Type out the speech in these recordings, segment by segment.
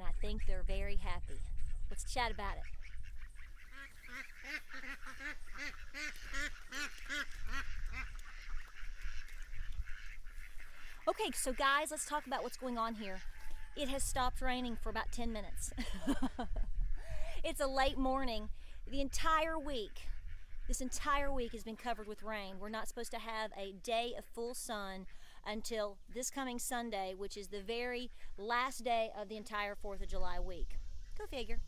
and I think they're very happy. Let's chat about it. Okay, so guys, let's talk about what's going on here. It has stopped raining for about 10 minutes. It's a late morning. This entire week has been covered with rain. We're not supposed to have a day of full sun until this coming Sunday, which is the very last day of the entire 4th of July week. Go figure.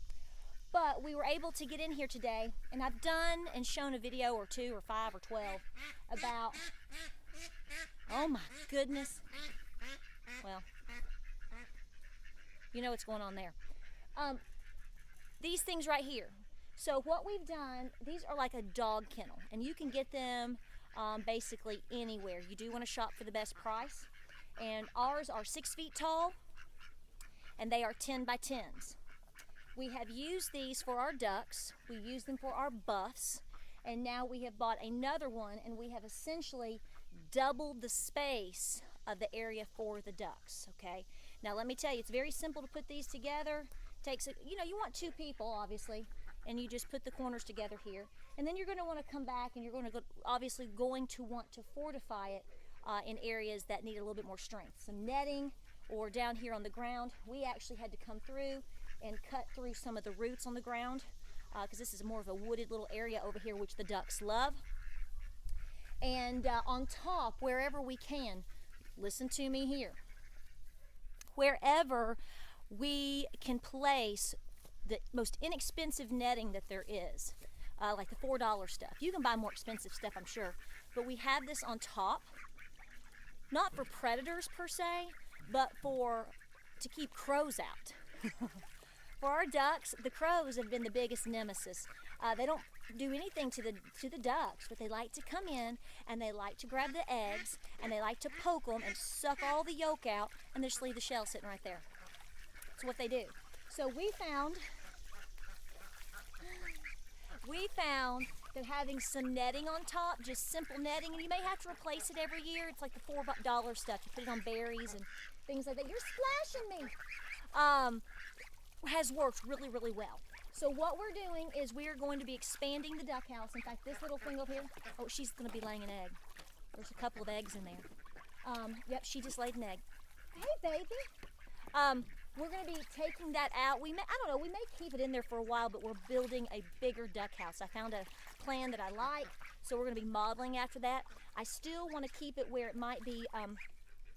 But we were able to get in here today, and I've done and shown a video or 2 or 5 or 12 about, oh my goodness, well, you know what's going on there. These things right here. So what we've done, these are like a dog kennel, and you can get them basically anywhere. You do want to shop for the best price, and ours are 6 feet tall, and they are 10 by 10s. We have used these for our ducks, we use them for our buffs, and now we have bought another one, and we have essentially doubled the space of the area for the ducks, okay? Now let me tell you, it's very simple to put these together. Takes, you want 2 people, obviously, and you just put the corners together here, and then you're going to want to come back and you're going to obviously going to want to fortify it in areas that need a little bit more strength. Some netting, or down here on the ground, we actually had to come through and cut through some of the roots on the ground because this is more of a wooded little area over here, which the ducks love. And on top, wherever we can, listen to me here, wherever we can place the most inexpensive netting that there is, like the $4 stuff. You can buy more expensive stuff, I'm sure, but we have this on top, not for predators per se, but to keep crows out. For our ducks, the crows have been the biggest nemesis. They don't do anything to the ducks, but they like to come in and they like to grab the eggs and they like to poke them and suck all the yolk out and just leave the shell sitting right there. That's what they do. So we found that having some netting on top, just simple netting, and you may have to replace it every year. It's like the $4 stuff. You put it on berries and things like that. You're splashing me. Has worked really, really well. So what we're doing is we are going to be expanding the duck house. In fact, this little thing over here, oh, she's going to be laying an egg. There's a couple of eggs in there. Yep, she just laid an egg. Hey, baby. We're going to be taking that out. We may keep it in there for a while, but we're building a bigger duck house. I found a plan that I like, so we're going to be modeling after that. I still want to keep it where it might be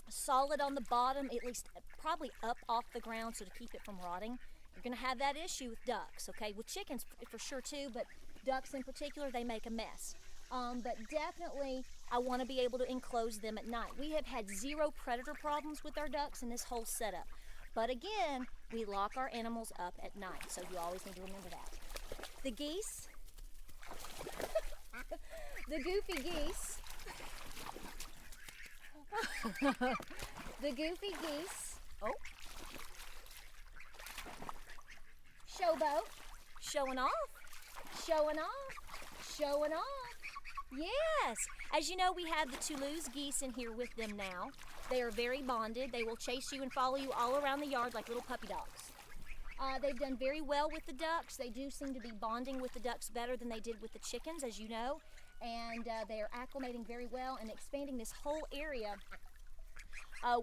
solid on the bottom, at least probably up off the ground, so to keep it from rotting. You're going to have that issue with ducks, okay? With chickens for sure too, but ducks in particular, they make a mess. But definitely, I want to be able to enclose them at night. We have had 0 predator problems with our ducks in this whole setup. But again, we lock our animals up at night, so you always need to remember that. The geese, the goofy geese, the goofy geese, oh, showboat, showing off, showing off, showing off. Yes, as you know, we have the Toulouse geese in here with them now. They are very bonded. They will chase you and follow you all around the yard like little puppy dogs. They've done very well with the ducks. They do seem to be bonding with the ducks better than they did with the chickens, as you know. And they are acclimating very well, and expanding this whole area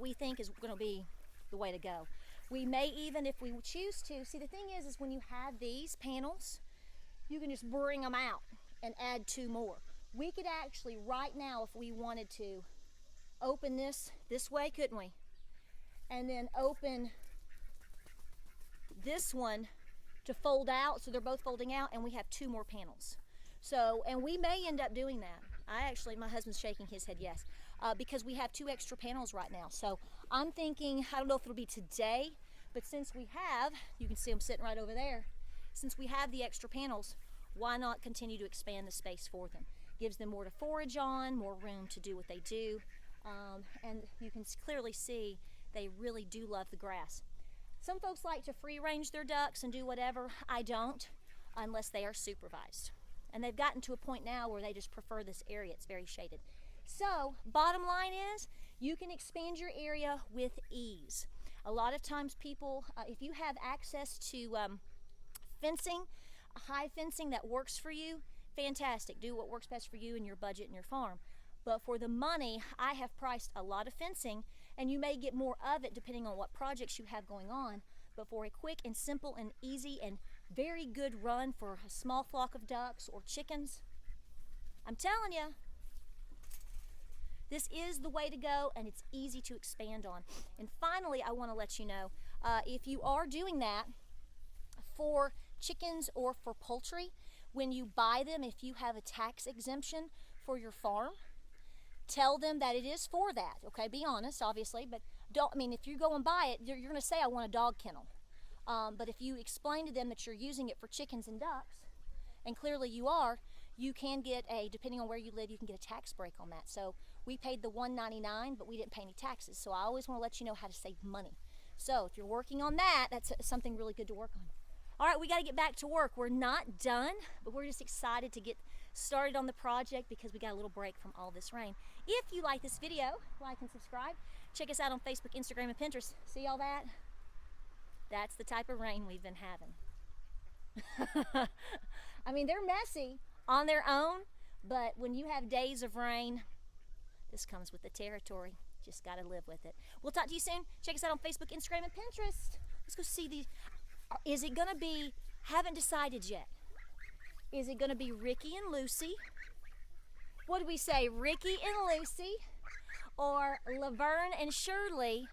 we think is going to be the way to go. We may even, if we choose to, see the thing is when you have these panels, you can just bring them out and add 2 more. We could actually, right now, if we wanted to, open this way, couldn't we? And then open this one to fold out, so they're both folding out, and we have 2 more panels. So, and we may end up doing that. My husband's shaking his head yes, because we have 2 extra panels right now. So I'm thinking, I don't know if it'll be today, but since we have, you can see them sitting right over there, since we have the extra panels, why not continue to expand the space for them? Gives them more to forage on, more room to do what they do, and you can clearly see they really do love the grass. Some folks like to free range their ducks and do whatever. I don't, unless they are supervised. And they've gotten to a point now where they just prefer this area. It's very shaded. So, bottom line is, you can expand your area with ease. A lot of times people, if you have access to fencing, high fencing that works for you, fantastic. Do what works best for you and your budget and your farm. But for the money, I have priced a lot of fencing, and you may get more of it depending on what projects you have going on. But for a quick and simple and easy and very good run for a small flock of ducks or chickens, I'm telling you, this is the way to go, and it's easy to expand on. And finally, I want to let you know, if you are doing that for chickens or for poultry, when you buy them, if you have a tax exemption for your farm, tell them that it is for that, okay? Be honest, obviously, but if you go and buy it, you're gonna say, I want a dog kennel. But if you explain to them that you're using it for chickens and ducks, and clearly you are, you can get depending on where you live, you can get a tax break on that. So we paid the $199, but we didn't pay any taxes. So I always wanna let you know how to save money. So if you're working on that, that's something really good to work on. All right, we gotta get back to work. We're not done, but we're just excited to get started on the project because we got a little break from all this rain. If you like this video, like and subscribe. Check us out on Facebook, Instagram, and Pinterest. See all that? That's the type of rain we've been having. I mean, they're messy on their own, but when you have days of rain, this comes with the territory. Just gotta live with it. We'll talk to you soon. Check us out on Facebook, Instagram, and Pinterest. Let's go see these. Is it gonna be, haven't decided yet. Is it gonna be Ricky and Lucy? What did we say, Ricky and Lucy? Or Laverne and Shirley?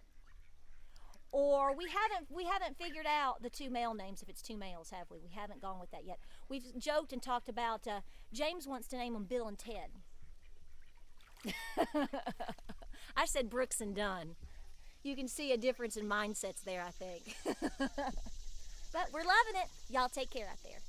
Or we haven't figured out the two male names, if it's two males, have we? We haven't gone with that yet. We've joked and talked about, James wants to name them Bill and Ted. I said Brooks and Dunn. You can see a difference in mindsets there, I think. But we're loving it. Y'all take care out there.